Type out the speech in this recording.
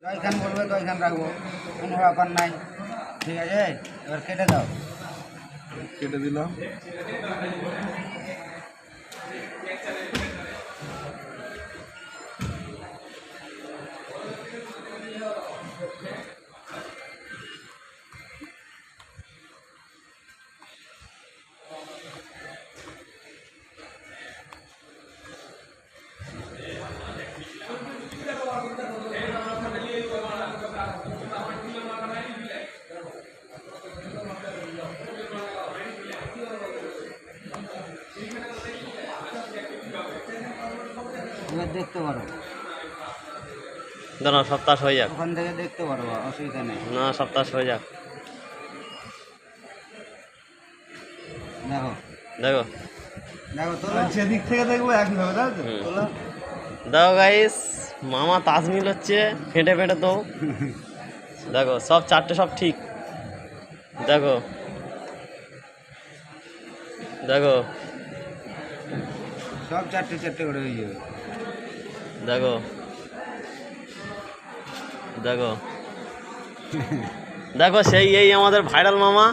জয়খান বলবে জয়খান রাখবো, কোনো ব্যাপার নাই। ঠিক আছে, এবার কেটে দাও। কেটে দিলাম। এবার দেখতে পারো, দাঁড়াও সপ্তাহ হয়ে যাক। ওখান থেকে দেখতে পারো, অসুবিধা নেই। না সপ্তাহ হয়ে যাক। দেখো দেখো দেখো, তোলো। সেদিক থেকে দেখবো একইভাবে, তাই তো? তোলো। দেখো গাইস, মামা তাজমিল হচ্ছে ফেটে ফেটে তো। দেখো সব চারটে সব ঠিক। দেখো দেখো সব চারটে চারটে করে হয়ে যাবে। দেখো দেখো দেখো সেই এই আমাদের ভাইরাল মামা।